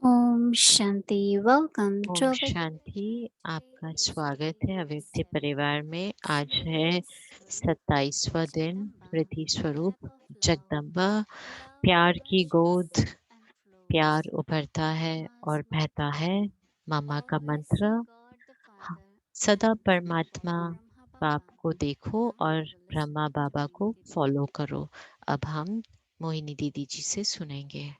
Om Shanti. Welcome two Om Shanti. आपका स्वागत है अव्यक्त परिवार में। आज है 27वां दिन। प्रीति स्वरूप जगदम्बा प्यार की गोद, प्यार उभरता है और बहता है। मामा का मंत्र, सदा परमात्मा बाप को देखो और ब्रह्मा बाबा को फॉलो करो। अब हम मोहिनी दीदी जी से सुनेंगे।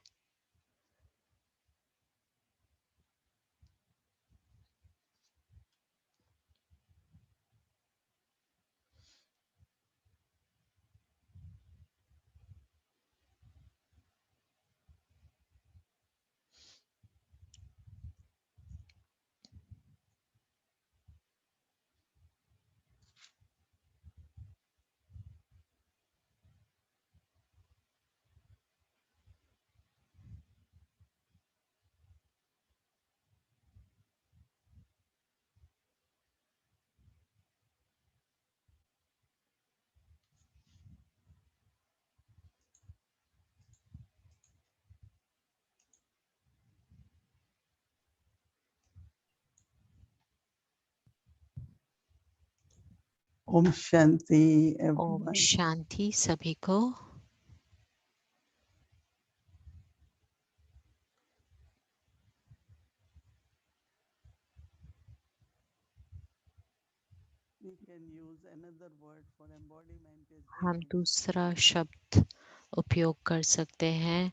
ओम शांति ओम everyone. शांति सभी को। We can use another word for embodiment is हम image. दूसरा शब्द उपयोग कर सकते हैं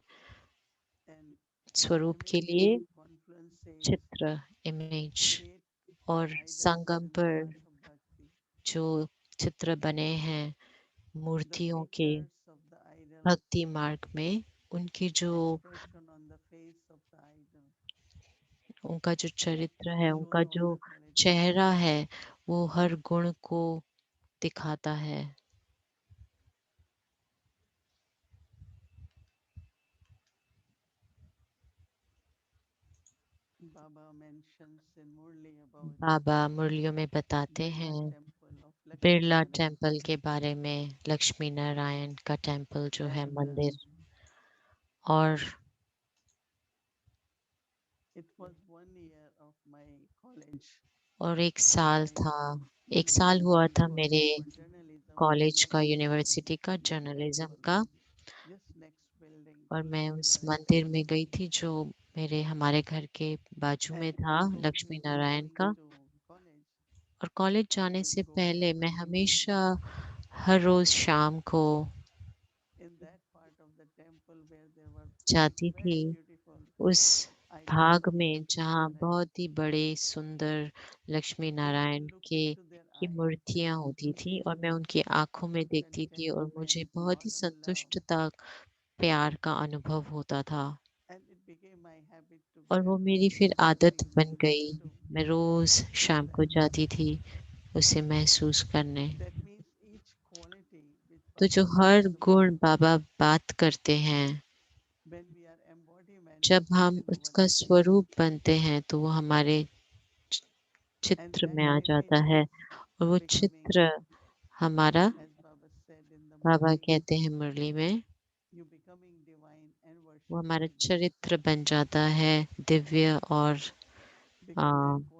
And स्वरूप के whenever लिए, confluence says चित्र, इमेज। create और idols संगम in the पर path of bhakti, जो चित्र बने हैं the मूर्तियों के features of the idol, भक्ति मार्ग में, उनकी जो expression on the face of the idol, उनका जो चरित्र है, show उनका all जो the qualities. चेहरा है, वो हर गुण को दिखाता है। Baba mentions in Murli about बाबा मुरलियों में बताते Birla हैं temple of Lakshmi Birla Narayan. Temple के बारे में, लक्ष्मी नारायण का टेम्पल जो है, And मंदिर। और it was 1 year of my college. और एक साल My था, एक Murli साल हुआ था was मेरे for journalism कॉलेज का, in यूनिवर्सिटी का, this जर्नलिज्म temple, का। just next building और to मैं Lakshmi उस Narayan मंदिर में Temple. गई थी जो मेरे हमारे घर के बाजू में And था, before लक्ष्मी नारायण going का। to college, और कॉलेज I जाने will से go पहले मैं every evening हमेशा हर रोज शाम को in that part of the temple where there were जाती थी, very beautiful उस idols भाग of में Lakshmi जहाँ Narayan. बहुत ही बड़े सुंदर Lakshmi So I Narayan will look के into their की eyes मूर्तियां होती थी और मैं उनकी आंखों में with देखती थी और मुझे contentment, बहुत lot ही of love. संतुष्टता, प्यार का अनुभव होता था। And it became my habit to go और वो every मेरी फिर evening just आदत बन just गई, to मैं रोज feel शाम को that. जाती थी उसे महसूस करने। That means each quality which तो जो Baba हर talks गुण about, बाबा बात करते हैं, when we are embodiment जब of it हम in our उसका image, स्वरूप बनते हैं तो वो हमारे चि- and चित्र that में आ image जाता है। is और वो becoming, चित्र हमारा, as Baba said in the Baba Murli, कहते हैं मुरली में, you becoming divine and वो हमारा worshipworthy, चरित्र बन जाता है, दिव्य और because that uh, quality is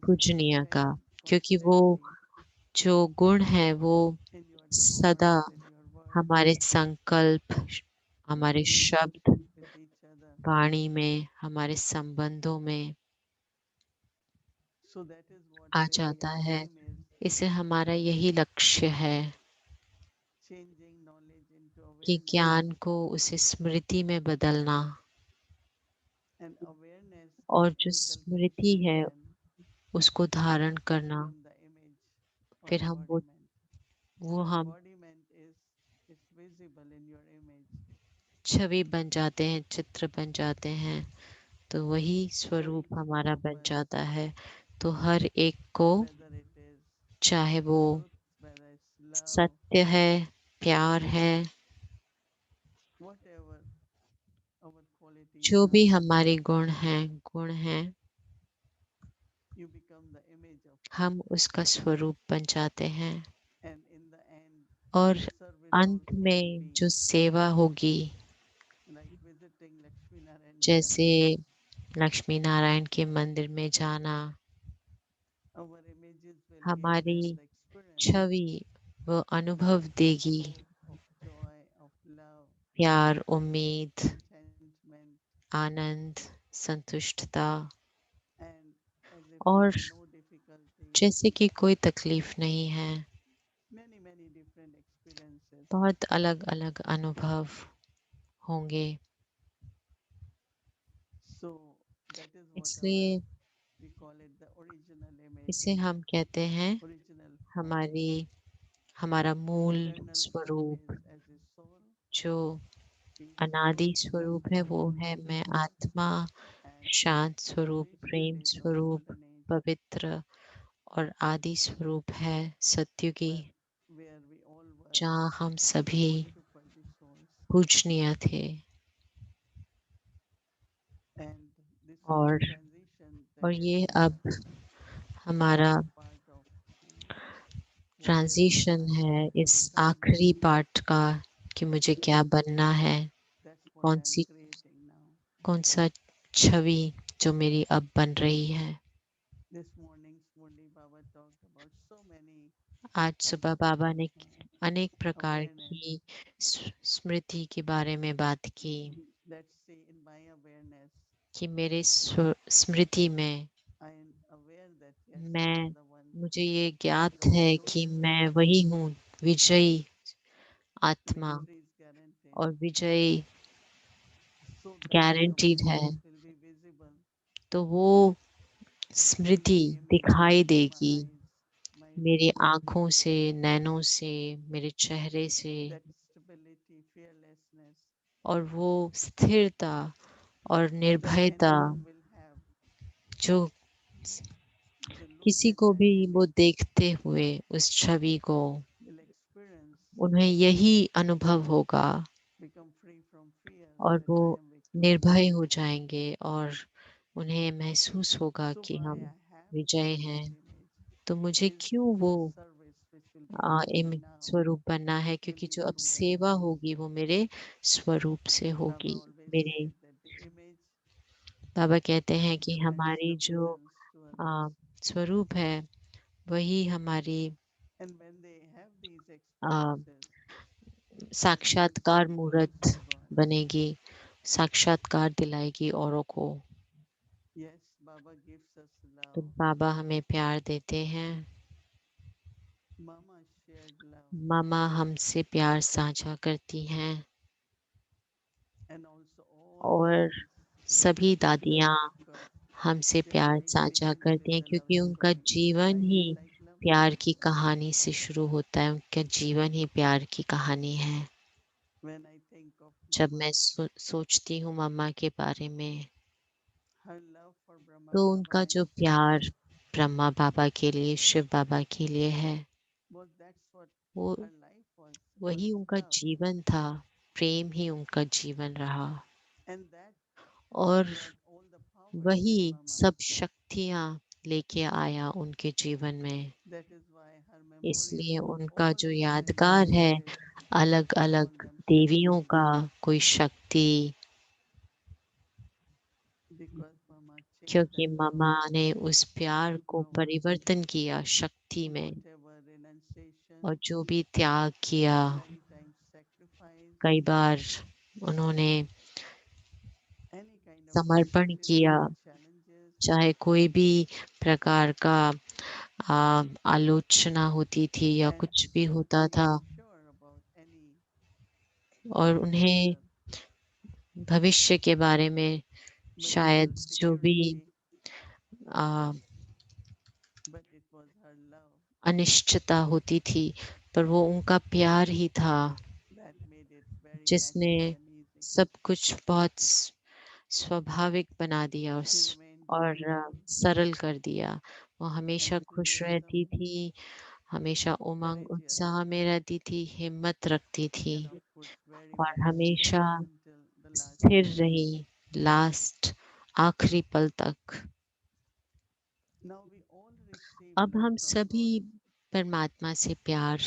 पूजनीय का। present क्योंकि वो constantly जो गुण है वो in your सदा thoughts, in your words, हमारे संकल्प, your हमारे शब्द, relationship with each other. वाणी में, हमारे संबंधों में So that is what uh really जाता our है। aim is, इसे हमारा यही लक्ष्य है changing knowledge into कि awareness, ज्ञान को उसे स्मृति में बदलना। and awareness और is जो स्मृति inculcation, है then उसको धारण we करना। become the image or फिर हम embodiment. वो So हम embodiment is visible in your image. छवि बन जाते हैं, चित्र बन जाते हैं, तो वही So स्वरूप each one हमारा of बन us, जाता है। तो हर एक को, whether it is चाहे वो truth, whether it's love, सत्य है, प्यार है, whatever our qualities जो भी are, हमारे गुण हैं, you become the image of it. हम उसका स्वरूप बन जाते हैं। And in the end, और service अंत also will में be जो सेवा होगी, like visiting Lakshmi Narayan जैसे temple. लक्ष्मी नारायण के मंदिर में जाना, our images will give हमारी us the experience छवि वो अनुभव of देगी, hope, of joy, of love, प्यार, उम्मीद, contentment, Anand, संतुष्टता, and as if there और are no difficulties, जैसे कि कोई तकलीफ नहीं है। many different experiences. बहुत अलग अलग अनुभव होंगे। So that is what our इसलिए we call it the original image, इसे हम कहते हैं original form. हमारा मूल Eternal form is स्वरूप। as a soul, जो peaceful, अनादि स्वरूप है वो है मैं unconditional, आत्मा, and शांत स्वरूप, प्रेम initiated of स्वरूप, golden age, पवित्र और आदि स्वरूप है सत्युगी, where where we all were जहाँ हम सभी worship worthy souls. पूजनीय थे। And this whole और transition that has ये been अब हमारा last part of whatever transition I है have इस become, आखिरी पार्ट का कि मुझे क्या बनना है, that's what कौन I'm सी creating now. कौन सा छवि जो मेरी अब बन रही है। This morning, Murli Baba talked about so many आज सुबह बाबा ने अनेक प्रकार awareness. की स्मृति के बारे में बात की Let's say in my awareness, कि मेरे स्मृति में I am aware that yes, I am मैं the one मुझे ये who is ज्ञात the है कि victorious मैं soul. वही हूँ, विजयी आत्मा, Victory is guaranteed. और विजय So that गारंटीड है। awareness will be visible तो वो in my स्मृति images, दिखाई in my देगी eyes, my मेरी face. आंखों से, नैनों से, मेरे चेहरे से, That stability, fearlessness और वो स्थिरता और that निर्भयता anyone will have. जो They look किसी at को that भी वो image, देखते हुए उस छवि को will experience, उन्हें यही अनुभव होगा become free from fear और that वो I am victorious. निर्भय हो जाएंगे और उन्हें महसूस होगा So कि why हम I have to Vijay be हैं। that image तो मुझे is क्यों वो the service which will be happening now स्वरूप बनना है, will क्योंकि be जो अब through that सेवा image. होगी वो मेरे स्वरूप से Baba होगी। always मेरे says that the image बाबा कहते हैं कि represents हमारी the जो presence to others. स्वरूप है वही हमारी And when they have these uh, experiences, they will साक्षात्कार feel close मूर्त to God. बनेगी, साक्षात्कार दिलाएगी औरों को। Yes, Baba gives us तो love. बाबा हमें प्यार देते हैं, Mama shared love. मामा हमसे प्यार साझा करती हैं, And also all the और moms सभी share दादियाँ because हमसे their प्यार life साझा begins करती with हैं, the love क्योंकि उनका story. जीवन Life he is like love प्यार story. की कहानी से शुरू होता है, उनका जीवन ही प्यार की कहानी है। When I think of जब Mama, मैं सोचती हूँ मम्मा के बारे में, her love for Brahma तो Baba उनका and जो Shiv प्यार ब्रह्मा बाबा के लिए, शिव बाबा के लिए है, was that's what वो her life was वही उनका love. जीवन था, प्रेम ही उनका जीवन रहा, And that और brought all the powers वही in Mama. सब शक्तियाँ लेके आया उनके जीवन में। That is why her memories इसलिए of उनका all जो different यादगार है, goddesses, अलग we call अलग them देवियों Shakti, का कोई शक्ति, because Mama changed क्योंकि that love मामा ने उस प्यार into को power. परिवर्तन किया शक्ति में, Whatever renunciation, और जो भी त्याग किया, many times sacrifice, कई बार उन्होंने any kind of समर्पण किया, difficulty, challenges, चाहे कोई भी प्रकार का आलोचना होती थी या and कुछ भी होता being था, sure about any और उन्हें future भविष्य के बारे में material शायद जो भी security, uh, but it was her love अनिश्चितता होती थी, पर वो उनका प्यार ही था that made it very जिसने natural and easy. सब कुछ बहुत स्वाभाविक बना दिया She remained और joyful सरल कर दिया। वो and हमेशा खुश रहती enthusiasm, थी, हमेशा उमंग courageous, उत्साह में रहती थी, हिम्मत रखती थी, and of course very और much हमेशा stable until the last स्थिर breath. रही लास्ट आखिरी पल तक। Now we all receive अब love हम from सभी God. परमात्मा से प्यार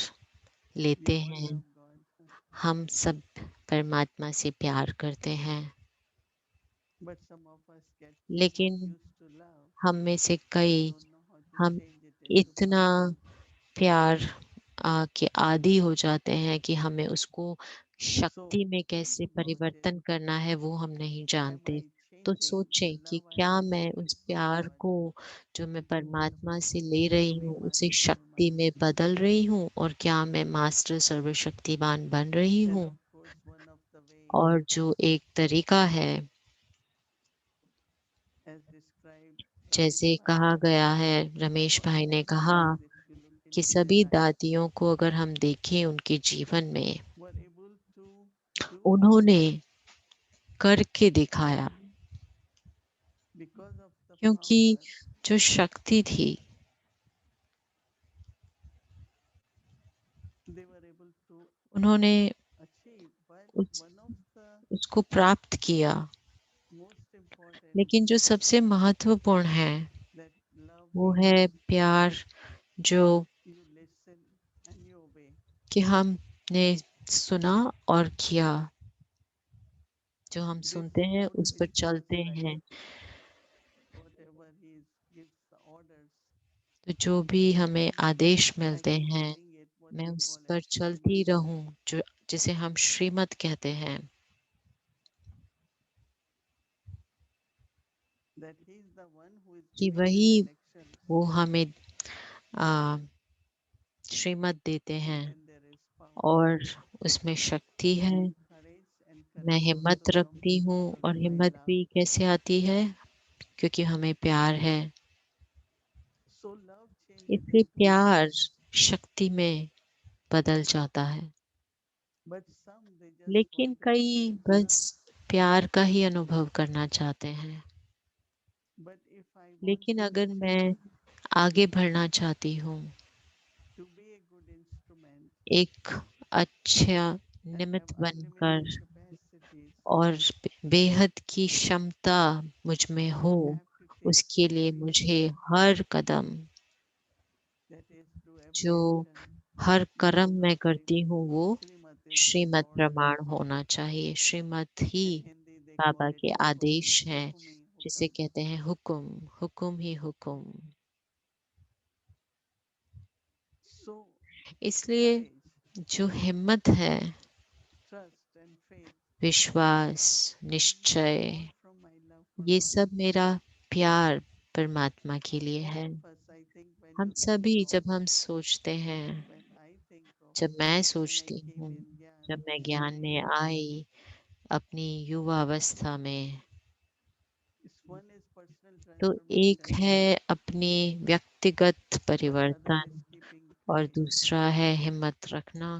We लेते all हैं, love God. हम सब परमात्मा से प्यार करते हैं। But some of us get so much लेकिन used to love, हम में से we कई don't know how to हम change it into इतना power. प्यार के आदी हो जाते हैं कि हमें उसको So शक्ति में think कैसे about it. परिवर्तन करना है वो हम नहीं Am जानते। I तो changing the सोचें कि love I क्या am मैं उस receiving from प्यार God को जो मैं into परमात्मा से ले रही हूँ उसे Sarvamaster शक्ति में Sarvamani? बदल रही हूँ, और क्या मैं मास्टर सर्वशक्तिमान बन रही And हूँ। of course, one of the way, और जो एक तरीका है, as described Ramesh जैसे Bhai, कहा गया है, रमेश all भाई ने कहा grandmothers, if you look कि into their सभी life, दादियों को अगर हम देखें उनके जीवन में, were able to do उन्होंने something करके दिखाया, because of the क्योंकि power जो शक्ति थी they were able to उन्होंने achieve. But उस one of the उसको प्राप्त किया। most important लेकिन जो सबसे महत्वपूर्ण है that love वो means है प्यार, जो you listen and you obey. कि हमने सुना और किया, जो हम This सुनते हैं God उस पर which gives चलते हैं। right, whatever gives the orders, तो जो भी हमें आदेश I मिलते keep हैं, doing it, what मैं we उस call पर as चलती Srimad. रहूं, जो जिसे हम श्रीमत कहते हैं, That He is the one who is कि giving the वही directions, वो हमें आ, श्रीमत देते हैं, and there is power. और उसमें शक्ति है। And मैं courage हिम्मत also comes रखती हूँ, because और by हिम्मत love. भी कैसे आती है, क्योंकि हमें प्यार है। So love changes इसलिए into प्यार power. शक्ति में बदल जाता है। But some they just लेकिन want to कई experience बस love. प्यार का ही अनुभव करना चाहते हैं। But if I want लेकिन to अगर listen मैं आगे बढ़ना चाहती हूँ, to be a good instrument एक अच्छा and have निमित्त unlimited बनकर, capacities, और बेहद की क्षमता मुझ में हो, I have to take उसके लिए every मुझे step, her Kadam, that is, do every जो action हर कर्म because of मैं करती Srimad. हूँ वो Srimad is His Shrimad orders. प्रमाण होना चाहिए। श्रीमत ही In Hindi they call Baba it के hukum, आदेश हैं, hukumi, जिसे hukam. कहते हैं हुक्म, हुक्म ही हुक्म। So इसलिए courage, जो हिम्मत है, trust and faith विश्वास, is निश्चय, all from my love for ये God. सब मेरा प्यार परमात्मा के लिए All है। of us, I think, when हम you think सभी of, जब हम सोचते हैं, when I think of, जब मैं when I सोचती came हूँ, in Gyan जब मैं in ज्ञान my में youth, आई अपनी युवावस्था में, is one is personal तो एक transformation, है अपनी व्यक्तिगत but other is परिवर्तन, keeping और faith दूसरा है हिम्मत रखना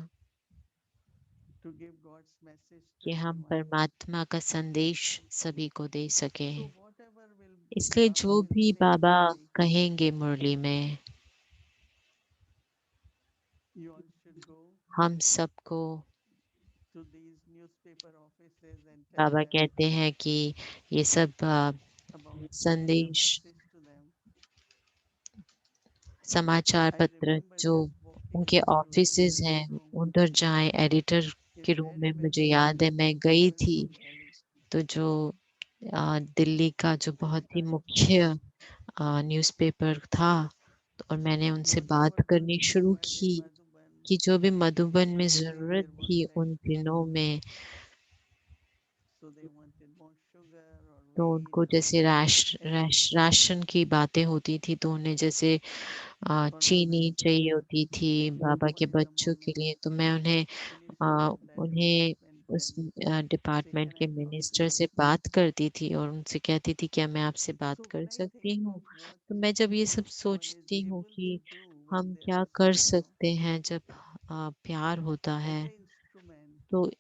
to give God's message to कि हम everyone. परमात्मा का संदेश सभी को दे सके। So whatever will इसलिए Baba जो will भी say बाबा today, कहेंगे मुरली में, you all should go हम सबको, to these newspaper offices and tell Baba them कहते हैं कि ये सब about giving the संदेश, message to them. समाचार I पत्र remember जो just walking उनके into ऑफिसेज editor's हैं room उधर जाएं, एडिटर in के रूम में, very, very मुझे याद है famous मैं गई newspaper थी। from Delhi तो जो दिल्ली का जो and बहुत ही try for मुख्य न्यूज़पेपर था, और मैंने उनसे whatever बात was करनी शुरू required in की Madhuban कि जो भी मधुबन में to make ज़रूरत their work थी उन better. दिनों में, So they wanted more sugar or तो wheat उनको or जैसे anything राशन की बातें होती थी, तो उन्हें जैसे for the चीनी चाहिए grandchildren होती थी बाबा के one in the बच्चों के morning. लिए। तो मैं उन्हें Initially to that उन्हें department उस and say, डिपार्टमेंट can के I talk to minister you? से बात करती थी, और उनसे कहती थी क्या मैं आपसे बात So कर when I सकती think हूँ। of what तो मैं जब ये सब one is सोचती हूँ able to कि do when हम there क्या is कर love सकते हैं जब प्यार होता as है, an instrument, तो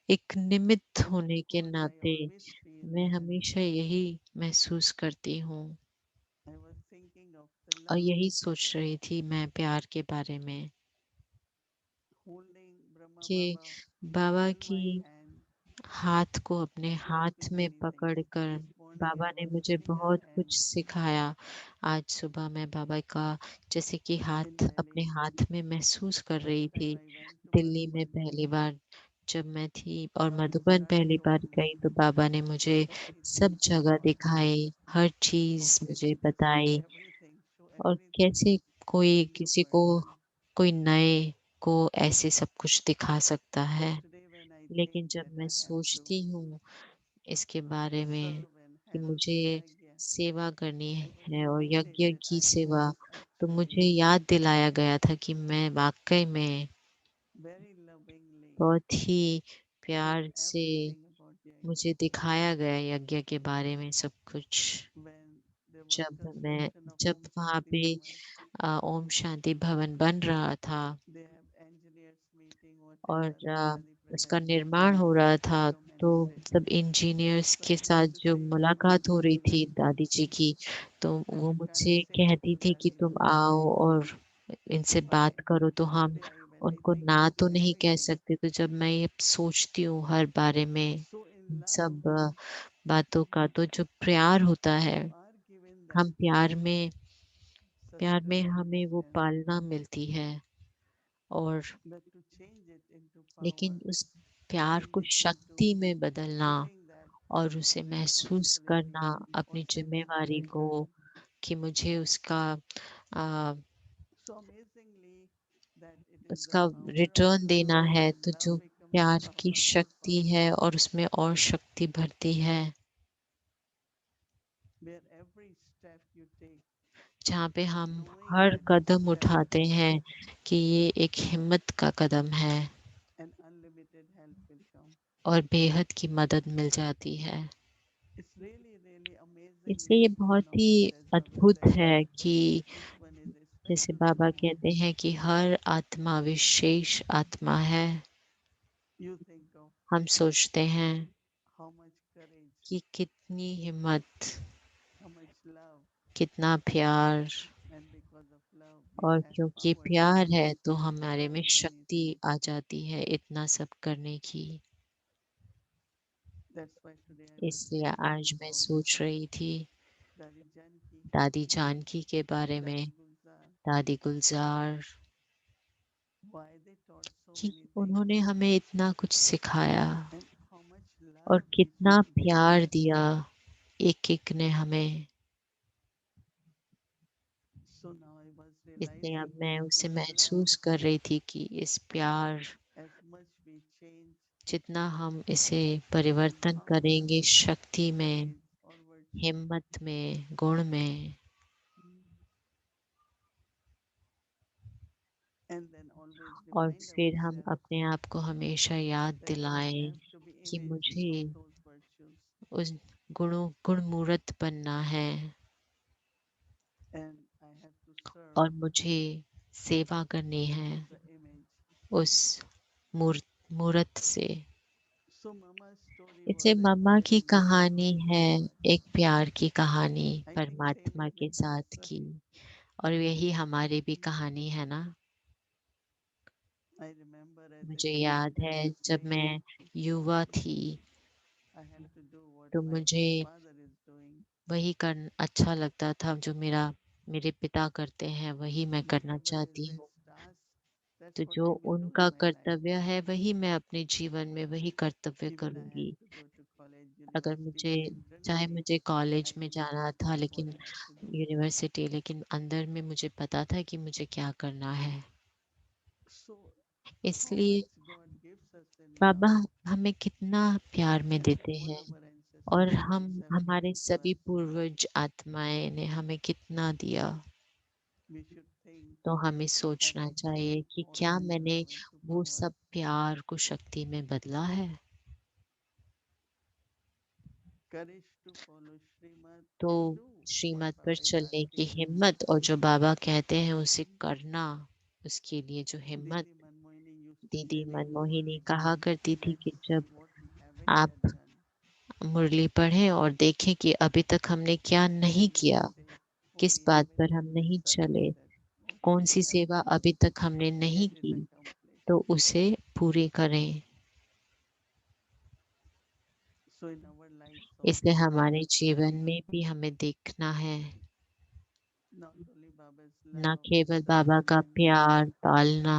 एक निमित्त and of होने के course I नाते always feel मैं that हमेशा यही महसूस करती हूँ, I was thinking of the और love यही सोच रही थी मैं प्यार के बारे में, holding Brahma कि Baba बाबा in की my hand हाथ को अपने didn't teach हाथ me में many things. पकड़कर, This morning बाबा I ने was मुझे sitting बहुत and कुछ सिखाया। आज सुबह मैं बाबा का जैसे कि in हाथ अपने Delhi, हाथ में महसूस कर रही first थी, time I went to Delhi में Madhuban, पहली बार जब मैं थी और how मधुबन Vicharan पहली बार told गई me तो बाबा ने मुझे what he सब thinks जगह about me. दिखाई, हर चीज मुझे Okay, show बताई everything, show और everything कैसे कोई to new किसी को, person. कोई नए को ऐसे सब कुछ दिखा सकता But है। today when I लेकिन think जब that मैं I have to सोचती हूँ इसके बारे में serve and कि help in मुझे Yagya, सेवा करनी I was है और reminded यज्ञ that की I सेवा, was तो मुझे actually याद दिलाया गया था कि मैं वाकई में very lovingly बहुत ही shown प्यार से, everything about Yagya. मुझे दिखाया गया यज्ञ के बारे में सब कुछ। When there was जब मैं construction of जब Om वहाँ Shanti पे Bhavan, ओम शांति भवन बन रहा था they have engineers meeting, और whatever, Dadi उसका presented निर्माण हो रहा था, so तो many सब statements. इंजीनियर्स So के I साथ used to जो say to मुलाकात हो रही Mama, थी दादी जी की, तो that वो can I मुझसे say कहती to थी कि Dadi तुम Mama, आओ और इनसे बात करो, तो हम today when I उनको think ना about तो नहीं कह everything, सकते। तो जब मैं ये सोचती हूँ हर बारे में so in इन love, सब बातों का, तो जो प्यार होता है, you are given that हम such प्यार में हमें वो recognition, पालना मिलती है, और but to change it into लेकिन power, उस प्यार को change it into शक्ति में बदलना feeling that और उसे महसूस responsibility करना or अपनी sacrifice जिम्मेवारी को, become कि मुझे उसका आ, so amazingly that it is the उसका power of रिटर्न देना love है, and तो love जो becomes the प्यार की power more शक्ति है powerful, और उसमें और शक्ति भरती है, where every step you take, जहाँ पे हम knowing her that this Kadam step is उठाते हैं worthy कि ये एक हिम्मत का कदम है and unlimited help will come. और बेहद की मदद मिल जाती है। It's really, really amazing इसलिए ये each बहुत one of he us, as Baba अद्भुत said, है कि each one is a जैसे special बाबा soul. कहते हैं कि हर आत्मा विशेष आत्मा है। You think of हम सोचते हैं how much courage, कि कितनी हिम्मत, how much love, कितना प्यार, and because of love, we और have क्योंकि power प्यार है तो हमारे to में do many शक्ति things. आ जाती है इतना सब करने की। That's why today I was इसलिए thinking आज मैं about सोच रही थी Dadi Janki, दादी जानकी के बारे में, Dadi Gulzar, दादी गुलजार, why they taught so कि many things, उन्होंने हमें इतना कुछ सिखाया and how much और love कितना they प्यार gave. दिया एक एक ने हमें। So now I was इसलिए अब realizing मैं that उसे this love, महसूस कर रही थी कि इस प्यार, as much we change जितना हम इसे in परिवर्तन power, करेंगे शक्ति में, courage, or virtue, हिम्मत में, गुण में, and then always और remind फिर हम ourselves अपने आप को हमेशा याद that I दिलाएं have to be कि image मुझे of those virtues, उस गुणमूर्त बनना है and I have to serve और मुझे सेवा करनी है the image. उस मूर्त से। So Mama's story was इसे मम्मा की actually my कहानी story. है, एक प्यार की कहानी I think same परमात्मा is के with you, साथ sir. की, और यही हमारी भी कहानी है ना। I remember as a मुझे kid याद I है was जब saying मैं युवा थी I have to do what तो my मुझे father is doing वही कर अच्छा लगता था जो मेरे पिता करते हैं, वही मैं करना whatever is चाहती his हूँ। task. That's तो what जो I will do उनका in my life. कर्तव्य है वही मैं अपने जीवन में वही कर्तव्य Even I had करूंगी। to go to college, अगर university, मुझे, but चाहे internally मुझे कॉलेज I में knew जाना that था, this is what लेकिन I have to do. University, लेकिन अंदर में मुझे पता था कि मुझे क्या करना है। So how इसलिए much God gives us in Baba love, हमें कितना प्यार में and देते all हैं, our और ancestral हम souls have हमारे given to सभी us. पूर्वज आत्माएं ने हमें कितना दिया। We should think, तो हमें have सोचना I चाहिए changed कि all क्या that मैंने love into वो power? सब प्यार को शक्ति में बदला है। Courage to follow Srimad तो and do what श्रीमत पर Baba is चलने की asking us. हिम्मत, और जो बाबा कहते हैं उसे करना, उसके लिए जो हिम्मत। Didi Manmohini used to दीदी tell in मनमोहिनी Murli, कहा करती थी let's कि see जब what we haven't आप yet done. मुरली पढ़ें और देखें कि अभी तक हमने क्या नहीं Then we किया, will say, oh, किस we बात haven't पर हम yet done नहीं such and चले, such. Okay, कौन we सी have सेवा to अभी तक हमने नहीं get it की, accomplished. तो उसे पूरी करें। So in our lives इसलिए also, we हमारे have to जीवन see में भी हमें देखना है, not only Baba's न love, केवल बाबा serving का and प्यार पालना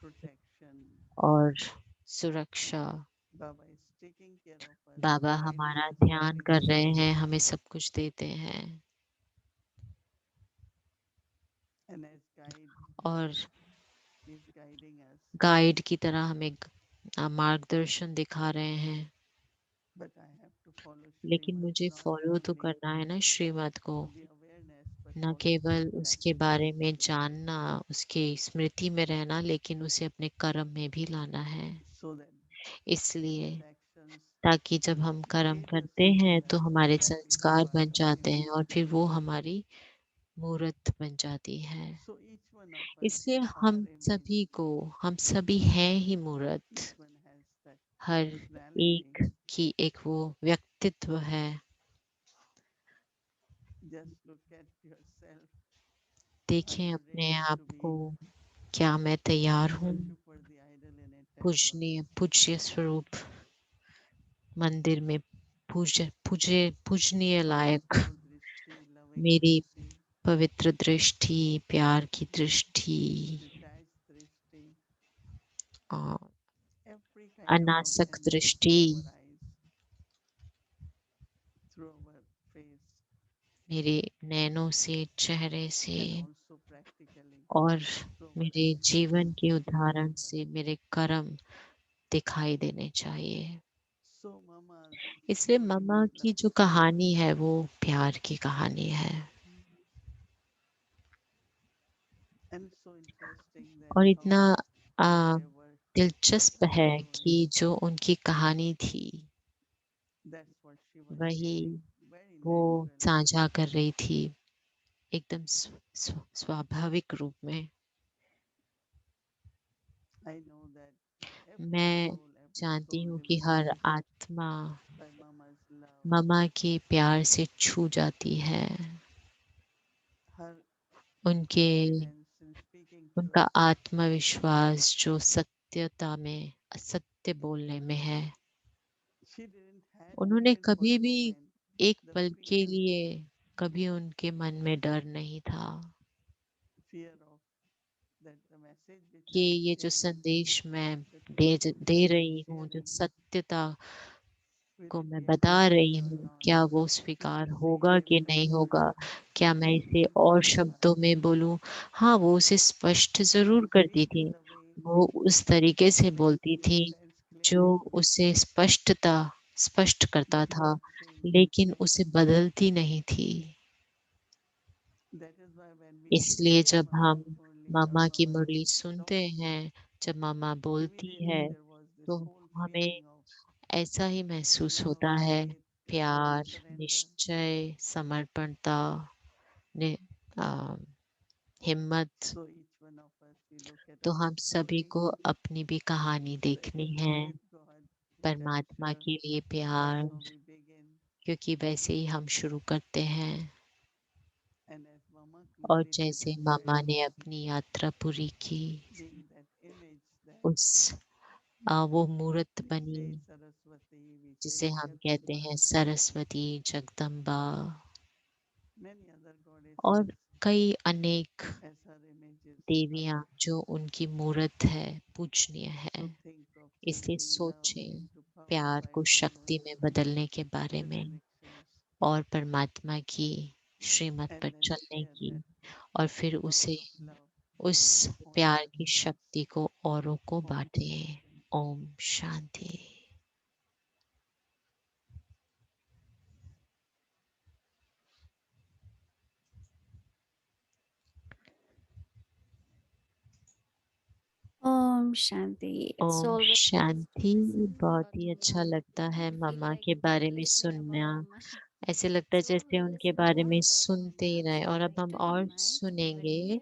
protection, और सुरक्षा। Baba is taking care of us, Baba guiding हमारा us, ध्यान कर रहे protecting हैं, us, हमें सब कुछ देते हैं and as guide, और He is guiding us. Guide की तरह हमें मार्गदर्शन दिखा रहे हैं। But I have to follow लेकिन Srimad, मुझे not फॉलो तो only करना है ना श्रीमत को, to the awareness, but न also to केवल the उसके practice. बारे में जानना, उसके स्मृति में रहना, लेकिन उसे अपने कर्म में भी लाना है। So that इसलिए these actions ताकि जब हम कर्म create the करते हैं तो synchronized हमारे practical संस्कार बन जाते Varaha हैं और फिर वो हमारी मूर्त बन जाती है। So each one of us इसलिए are हम image. सभी को, हम सभी हैं ही मूर्त। Each one has that her personality. एक की एक वो व्यक्तित्व है। Just look at yourself. Are देखें you अपने ready आप to be को, क्या मैं तैयार हूँ worship for the idol in a temple? पूजनीय पूज्य स्वरूप मंदिर में पूजनीय लायक Powerful drishti, loving मेरी drishti, पवित्र दृष्टि, प्यार की दृष्टि detached drishti, और every kind of अनासक awareness दृष्टि through our eyes, through our face, मेरे नैनों से, चेहरे से and also practically और through our मेरे actions जीवन के and उदाहरण karma. से मेरे कर्म दिखाई देने चाहिए। So Mama's इसलिए story मम्मा is की love जो story. कहानी है वो प्यार की कहानी है। And so interesting that और इतना how आ, whatever दिलचस्प her है story, कि जो उनकी कहानी थी that's what she was वही sharing very वो naturally. साझा कर रही थी एकदम स्वाभाविक रूप में। I know that every मैं soul, every जानती soul हूँ will कि be हर touched आत्मा by Mama's love, मम्मा के प्यार से छू जाती है। her उनके confidence in speaking उनका truth. आत्मविश्वास जो सत्यता में, असत्य बोलने में है। She didn't had उन्होंने even for कभी a भी moment एक the पल के fear, लिए कभी उनके मन में डर नहीं था fear of that the message which कि I am ये जो sharing, संदेश मैं the truthfulness they I am रही हूँ, जो sharing, सत्यता will को it मैं be बता accepted रही or हूँ, not? क्या वो It is स्वीकार the same होगा way कि with नहीं Mama. होगा, क्या मैं She इसे will और clarify. शब्दों में बोलूं। हाँ, वो उसे स्पष्ट She जरूर will करती speak in थी, the way वो उस तरीके से that makes बोलती make थी sense जो clearly, उसे स्पष्ट करता but था, not saying. लेकिन उसे बदलती नहीं थी। That is why when we इसलिए hear जब Mama's हम Murli or मामा की Mama's मुरली सुनते talking, हैं, जब मामा बोलती है, immediately there was this तो whole हमें feeling of ऐसा ही महसूस love, होता है, faith, प्यार, surrender. निश्चय, समर्पणता, नि- आ, हिम्मत। So each one of us, we look at तो our हम सभी story, को अपनी भी कहानी the देखनी है। intimacy with God, which I'm परमात्मा sure के लिए that's प्यार, how we begin. क्योंकि वैसे ही हम शुरू करते हैं। And as Mama और completed जैसे her मामा journey, ने अपनी यात्रा पूरी की, being that image that उस वो मूर्त we बनी say Saraswati, we say जिसे हम कहते Jagadamba, हैं सरस्वती, जगदम्बा many other और goddesses कई अनेक as her images, देवियां her. जो उनकी मूर्त है, पूजनीय है। So think of इसलिए changing love सोचें into प्यार power को by शक्ति following में बदलने के बारे the में directions, और परमात्मा की श्रीमत and पर then चलने share की that और फिर power उसे of love उस on प्यार other की souls. शक्ति को औरों को Om बांटे। Shanti. Om Shanti. Om Shanti. It's Om always Shanti. listen बहुत about ही अच्छा mom. लगता है We feel मम्मा like के we are बारे में listening about सुनना। mama. ऐसे लगता है So जैसे we'll उनके listen बारे more में about सुनते ही mama. रहे, So और अब I हम turn the और mic to सुनेंगे। Premier,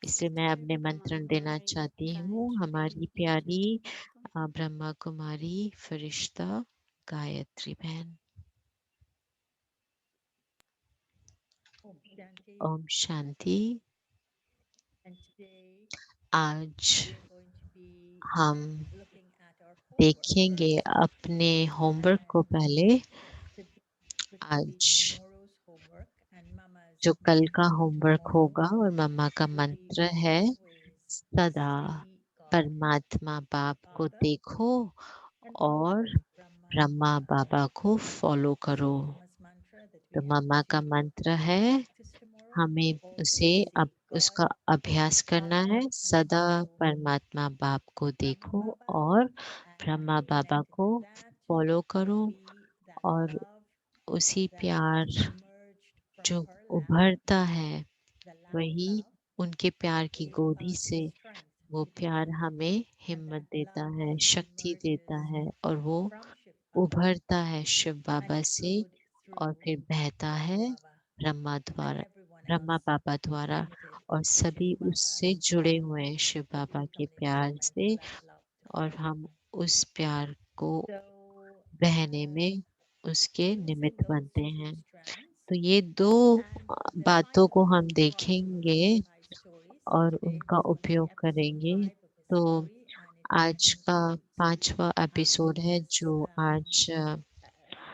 इसलिए मैं अब Sister Brahma निमंत्रण देना Kumari, चाहती हूँ Gayatri हमारी Ben, and प्यारी Jyoti. Welcome. ब्रह्मा कुमारी फरिश्ता गायत्री बहन। Om Shanti. Om Shanti. And today आज we're going to be हम looking at our homework देखेंगे first. अपने होमवर्क को And पहले। to, which will be आज tomorrow's homework. And Mama's जो कल का mantra for होमवर्क tomorrow होगा और मम्मा का will be मंत्र है always सदा see परमात्मा बाप को देखो and और follow ब्रह्मा बाबा को फॉलो करो। Mama's mantra that तो we have मम्मा का to मंत्र है, practice tomorrow. हमें उसे Always अब see उसका God, अभ्यास करना Father, है। and सदा follow परमात्मा बाप को Brahma देखो Baba, और and ब्रह्मा बाबा connect को with that फॉलो to करो be that और love उसी that प्यार emerged from जो her lap, उभरता है, the lap of वही love, उनके प्यार की gave गोदी us से strength वो to प्यार become. हमें And हिम्मत that देता love है, शक्ति देता emerges है और वो from Shiv Baba उभरता है शिव and बाबा से flowed और through फिर बहता Brahma है Baba ब्रह्मा and द्वारा, everyone Brahma else Baba who is द्वारा, connected और to Shiv सभी उससे Baba's जुड़े love हुए हैं शिव to बाबा के become प्यार inspired से for that love to और flow. हम उस प्यार को So बहने में उसके using निमित्त those बनते two हैं। strands तो ये दो and the बातों को final हम part of देखेंगे the five stories. So और today उनका is going to be उपयोग episode करेंगे। 5 of the तो story and it आज का includes 5वां एपिसोड है this जो आज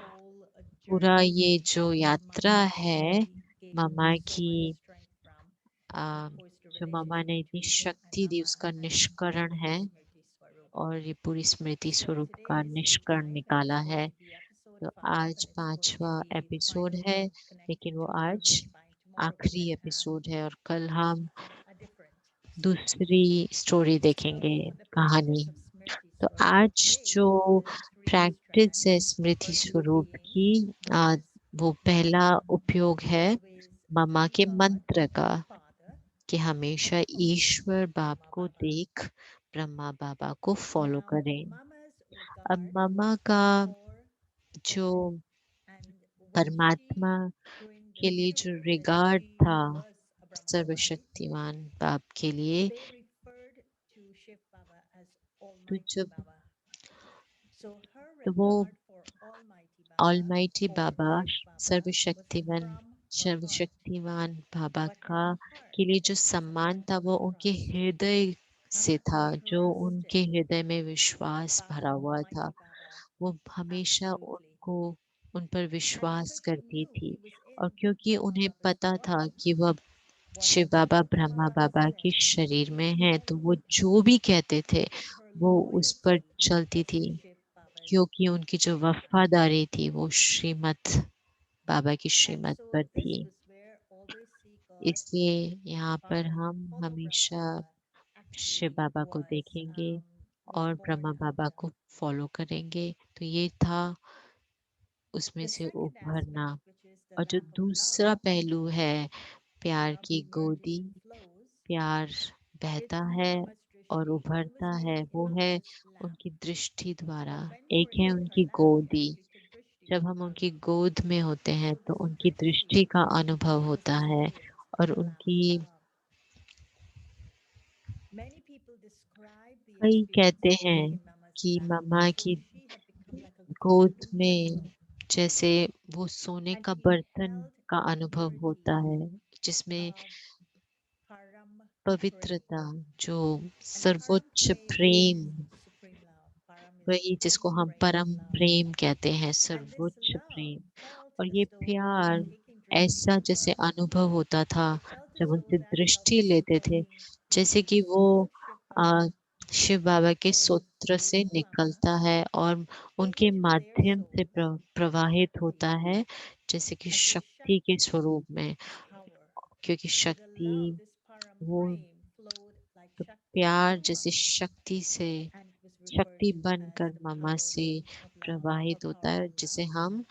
whole पूरा journey ये जो of यात्रा mama है that we gained mamma so की, much strength from, and uh, of course the जो मम्मा relationship ने इतनी between him and शक्ति दी mama उसका and the निष्करण है Smriti Swarup. और ये पूरी स्मृति So स्वरूप today का is day निष्कर्ण 5 and निकाला it's going है। to be episode तो 5 आज and it's going to 5वां be एपिसोड है, finally connected लेकिन वो to आज Mama's spine. Tomorrow we're आखिरी going to have एपिसोड है और कल हम a different story. दूसरी स्टोरी देखेंगे, So the कहानी। practice of Smriti तो Swarup आज today जो the three प्रैक्टिस है strands. स्मृति First स्वरूप being की, mama's वो पहला mantra, उपयोग है always मम्मा see के God, मंत्र का Father, कि हमेशा and follow ईश्वर बाप Brahma को Baba. देख ब्रह्मा बाबा को फॉलो Now करें। mama's अब regard मम्मा का for जो God, and when परमात्मा she during the के लिए जो period that रिगार्ड she था was a Brahmakumari, सर्वशक्तिमान बाप के लिए, they referred to Shiv Baba as तो Almighty जब Baba. So her तो वो regard for Almighty Baba almighty or Baba Shiv Baba was सर्वशक्तिमान from her heart. सर्वशक्तिमान बाबा But का her heart के लिए जो was सम्मान था full वो of उनके trust. हृदय से Mama था, जो उनके trusted हृदय में विश्वास Baba, भरा हुआ था। Almighty Baba, वो हमेशा absolutely. उनको उन पर And विश्वास because she करती knew थी he was और in क्योंकि Brahma उन्हें Baba's पता था body, कि वह शिव whatever बाबा Brahma ब्रह्मा Baba बाबा के said शरीर में was है, तो वो followed जो भी कहते थे because her वो उस पर loyalty चलती was थी, to Shiv Baba's क्योंकि उनकी जो mantra. वफादारी थी वो श्रीमत बाबा की And श्रीमत so पर this थी। was where always see God, इसलिए यहाँ पर Father, and हम follow Brahma हमेशा Baba शिव actually बाबा को was देखेंगे was और born Brahma out Baba of. को फॉलो करेंगे। तो ये था उसमें The से second उभरना। aspect, which is the और जो lap of दूसरा love, पहलू है प्यार love की गोदी, emerges and flows, प्यार is बहता through है Mama's और drishti. One was उभरता है, being वो है Mama's lap. उनकी दृष्टि द्वारा। So when we एक were है in her उनकी lap, we गोदी, actually took drishti जब from हम उनकी Mama. गोद में होते हैं So तो this उनकी drishti दृष्टि का अनुभव was होता है experienced और in the lap उनकी, of love. Many people describe the कई experience कहते of हैं being in Mama's कि lap मम्मा as though की she had become like a गोद golden में vessel जैसे वो सोने and का she बर्तन held का the अनुभव होता purity है, जिसमें of Param Prem. पवित्रता, जो And Param सर्वोच्च Prem Prem, is supreme love. Param is वही जिसको हम supreme परम love. प्रेम कहते हैं, And this सर्वोच्च love प्रेम। felt और as ये though we were प्यार taking drishti ऐसा from जैसे her. अनुभव होता था It felt as जब though उनसे that दृष्टि लेते थे, self-supporting जैसे कि वो Shiv आ, Baba शिव बाबा के flows सूत्र से through Mama निकलता है और उनके into their माध्यम से souls as प्रवाहित Shakti. होता है, जैसे कि And so शक्ति के Shakti स्वरूप में। is power. क्योंकि So the love, शक्ति, this Param वो Prem, flowed like तो Shakti प्यार through जैसे Mama शक्ति से, and it was referred शक्ति to as बनकर the मम्मा power से of love or प्रवाहित होता power है, of जिसे love. हम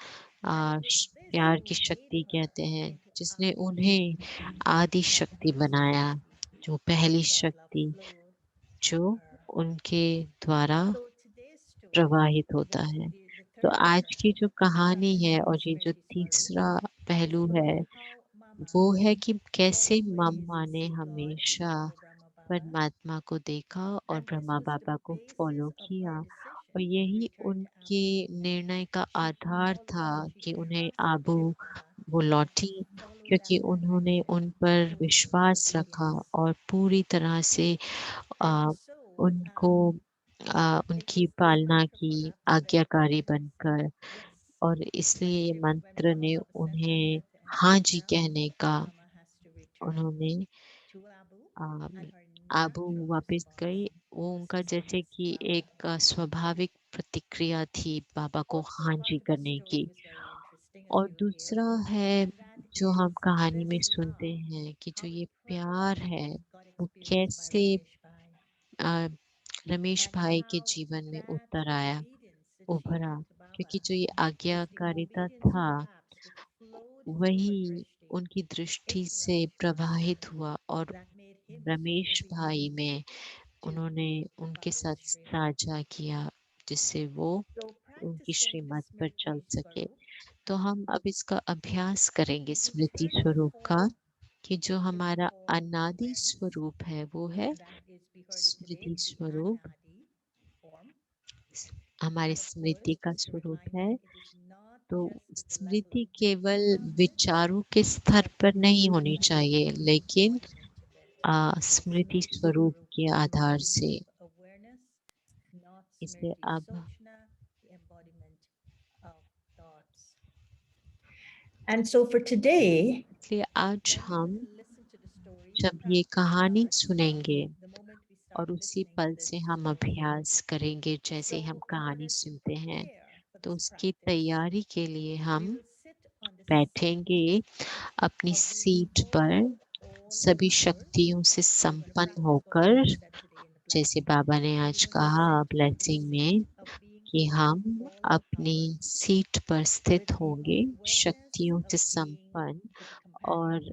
And it was this प्यार who की made शक्ति her कहते हैं, into जिसने Adi उन्हें Shakti, आदि that शक्ति master बनाया, Shakti, जो because पहली God love शक्ति flowed जो through her. उनके द्वारा So today's story, प्रवाहित होता the, है। the, the तो third आज की strand जो of the कहानी practice है of और ये जो Smriti Swarup तीसरा is पहलू है about how Mama वो है कि कैसे always मम्मा ने see God and हमेशा follow Brahma Baba. परमात्मा को देखा और And this Brahma was the बाबा को basis फॉलो of her किया decision और to यही return to उनके Abu. निर्णय का She आधार था followed, she कि उन्हें trusted आबू Shiv Baba वो and she लौटी, followed क्योंकि after him उन्होंने उन with पर total विश्वास रखा obedience. और पूरी तरह से And आ, so उनको it was उनकी this पालना mantra की, for us that आज्ञाकारी said बनकर। yes. और When इसलिए ये Shiv, when मंत्र Brahma ने Baba said that उन्हें mantra and हाँ said जी now कहने का, Mama has to return उन्होंने to Abu uh, and her Abu वापस गई। वो उनका जैसे कि एक स्वाभाविक प्रतिक्रिया थी बाबा को हाँ जी करने की। और दूसरा है जो हम कहानी में सुनते हैं कि जो ये प्यार है वो कैसे आ, रमेश भाई के जीवन में उतर आया, उभरा, क्योंकि जो ये आज्ञाकारिता था वही उनकी दृष्टि से प्रवाहित हुआ और रमेश भाई में उन्होंने उनके साथ साझा किया जिससे वो उनकी श्रीमत पर चल सके। तो हम अब इसका अभ्यास करेंगे स्मृति स्वरूप का, कि जो हमारा अनादि स्वरूप है वो है स्मृति स्वरूप, हमारी स्मृति का स्वरूप है। तो स्मृति केवल विचारों के स्तर पर नहीं होनी चाहिए, लेकिन स्मृति स्वरूप के आधार से। इसे अब And so for today, इसलिए आज हम जब ये कहानी सुनेंगे और उसी पल से हम अभ्यास करेंगे, जैसे हम कहानी सुनते हैं, तो उसकी तैयारी के लिए हम बैठेंगे अपनी सीट पर सभी शक्तियों से संपन्न होकर, जैसे बाबा ने आज कहा ब्लेसिंग में कि हम अपनी सीट पर स्थित होंगे शक्तियों से संपन्न और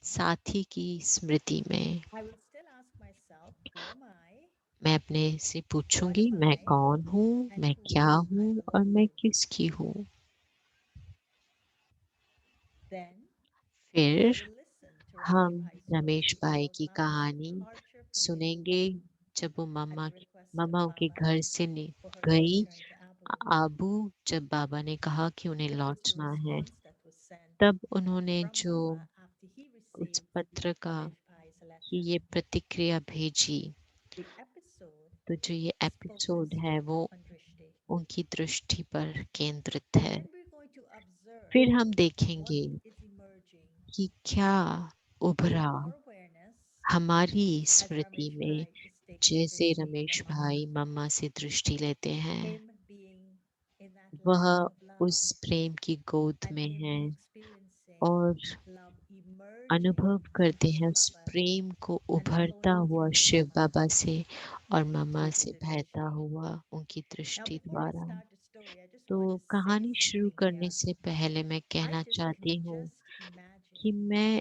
साथी की स्मृति में। मैं अपने से पूछूंगी मैं कौन हूँ, मैं क्या हूँ और मैं किसकी हूँ। फिर हम रमेश भाई की कहानी सुनेंगे जब वो मम्मा के घर से गई। आबू जब बाबा ने कहा कि उन्हें लौटना है, तब उन्होंने जो उस पत्र का कि ये प्रतिक्रिया भेजी, तो जो ये एपिसोड है वो उनकी दृष्टि पर केंद्रित है। फिर हम देखेंगे कि क्या उभरा हमारी स्मृति में, जैसे रमेश भाई मम्मा से दृष्टि लेते हैं, वह उस प्रेम की गोद में है और अनुभव करते हैं उस प्रेम को उभरता हुआ शिव बाबा से और मम्मा से बहता हुआ उनकी दृष्टि द्वारा। तो कहानी शुरू करने से पहले मैं कहना चाहती हूँ कि मैं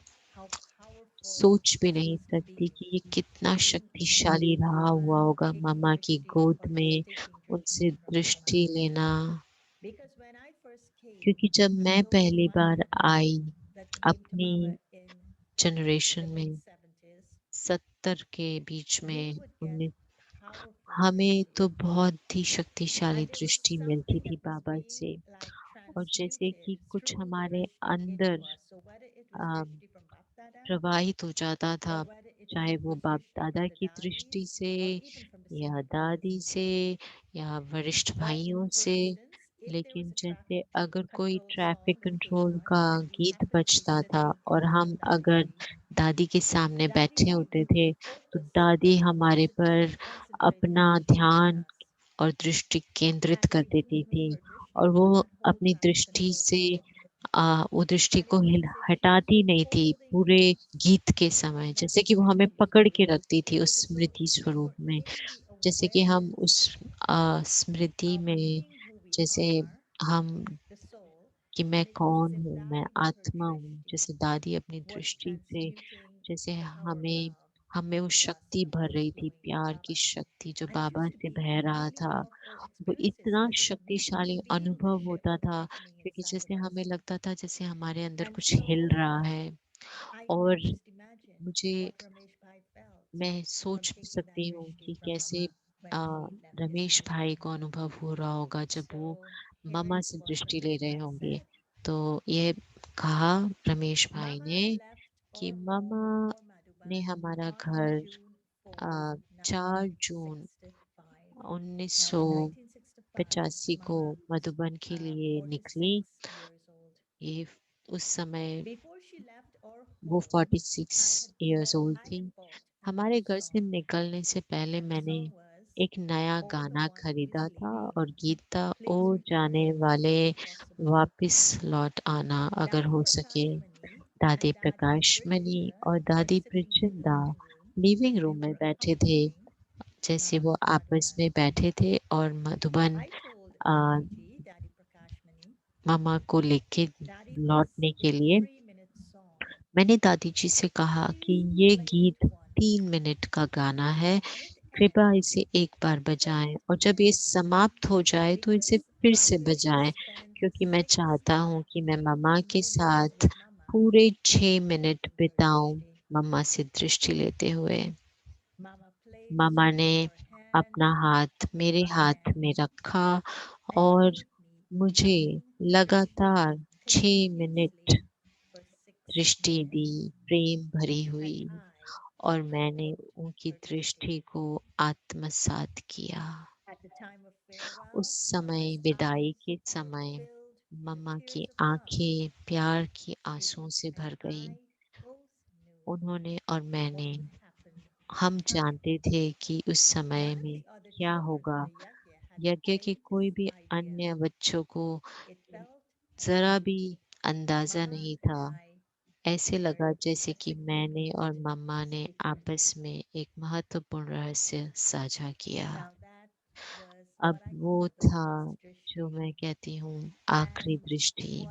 सोच भी नहीं सकती कि ये कितना शक्तिशाली रहा हुआ होगा मम्मा की गोद में उनसे दृष्टि लेना। क्योंकि जब मैं पहली बार आई अपनी जनरेशन में 70 के बीच में, 19, हमें तो बहुत ही शक्तिशाली दृष्टि मिलती थी बाबा से। और जैसे कि कुछ हमारे अंदर प्रवाहित हो जाता था, चाहे वो बाप दादा की दृष्टि से या दादी से या वरिष्ठ भाइयों से। लेकिन जैसे अगर कोई ट्रैफिक कंट्रोल का गीत बजता था और हम अगर दादी के सामने बैठे होते थे, तो दादी हमारे पर अपना ध्यान और दृष्टि केंद्रित कर देती थी और वो अपनी दृष्टि से वो दृष्टि को हटाती नहीं थी पूरे गीत के समय। जैसे कि वो हमें पकड़ के रखती थी उस स्मृति स्वरूप में, जैसे कि हम उस स्मृति में, जैसे हम कि मैं कौन हूँ, मैं आत्मा हूँ, जैसे दादी अपनी दृष्टि से जैसे हमें हमें वो शक्ति भर रही थी, प्यार की शक्ति जो बाबा से बह रहा था। वो इतना शक्तिशाली अनुभव होता था, क्योंकि जैसे हमें लगता था जैसे हमारे अंदर कुछ हिल रहा है। और मुझे मैं सोच सकती हूँ कि कैसे रमेश भाई को अनुभव हो रहा होगा जब वो मामा से दृष्टि ले रहे होंगे। तो ये कहा रमेश भाई ने कि मामा ने हमारा घर 4 जून 1985 को मधुबन के लिए निकली। ये उस समय वो 46 इयर्स ओल्ड थी। हमारे घर से निकलने से पहले मैंने एक नया गाना खरीदा था और गीत था ओ जाने वाले वापिस लौट आना अगर हो सके। दादी प्रकाश मणि और दादी प्रचंदा लिविंग रूम में बैठे थे, जैसे वो आपस में बैठे थे और मधुबन मामा को लेके लौटने के लिए। मैंने दादी जी से कहा कि ये गीत 3 मिनट का गाना है, कृपया इसे एक बार बजाएं और जब ये समाप्त हो जाए तो इसे फिर से बजाएं, क्योंकि मैं चाहता हूँ कि मैं मम्मा के साथ पूरे 6 मिनट बिताऊं। मम्मा से दृष्टि लेते हुए मामा ने अपना हाथ मेरे हाथ में रखा और मुझे लगातार 6 मिनट दृष्टि दी, प्रेम भरी हुई, और मैंने उनकी दृष्टि को आत्मसात किया। उस समय, विदाई के समय, मम्मा की आंखें प्यार के आंसुओं से भर गई। उन्होंने और मैंने, हम जानते थे कि उस समय में क्या होगा। यज्ञ के कोई भी अन्य बच्चों को जरा भी अंदाजा नहीं था। ऐसे लगा जैसे कि मैंने और मम्मा ने आपस में एक महत्वपूर्ण रहस्य साझा किया। अब वो था जो मैं कहती हूँ आखिरी दृष्टि।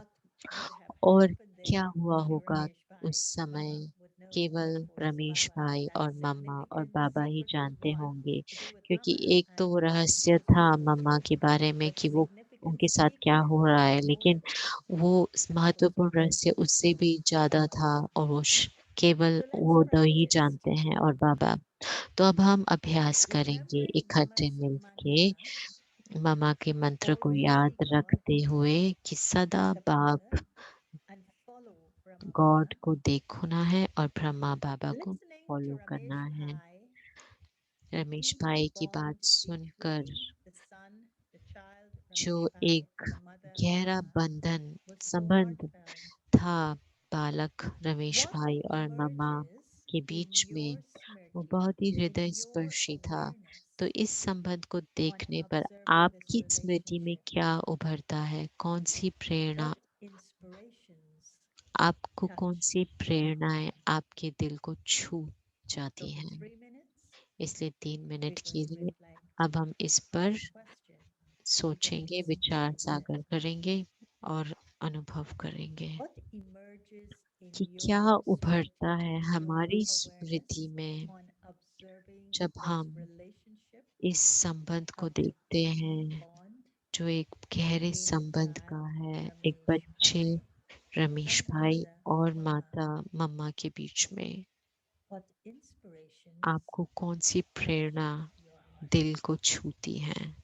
और क्या हुआ होगा उस समय, केवल रमेश भाई और मम्मा और बाबा ही जानते होंगे, क्योंकि एक तो वो रहस्य था मम्मा के बारे में कि वो उनके साथ क्या हो रहा है, लेकिन वो महत्वपूर्ण रहस्य उससे भी ज्यादा था और वो केवल वो दो ही जानते हैं और बाबा। तो अब हम अभ्यास करेंगे इकट्ठे मिलके मम्मा के मंत्र को याद रखते हुए कि सदा बाप गॉड को देखना है और ब्रह्मा बाबा को फॉलो करना है। रमेश भाई की बात सुनकर जो एक गहरा बंधन संबंध था बालक रमेश भाई और मम्मा के बीच में, वो बहुत ही हृदय स्पर्शी था। तो इस संबंध को देखने पर आपकी स्मृति में क्या उभरता है? कौन सी प्रेरणा, आपको कौन सी प्रेरणाएं आपके दिल को छू जाती हैं? इसलिए 3 मिनट के लिए अब हम इस पर सोचेंगे, विचार सागर करेंगे और अनुभव करेंगे कि क्या उभरता है हमारी स्मृति में जब हम इस संबंध को देखते हैं, जो एक गहरे संबंध का है, एक बच्चे रमेश भाई और माता मम्मा के बीच में। आपको कौन सी प्रेरणा दिल को छूती है?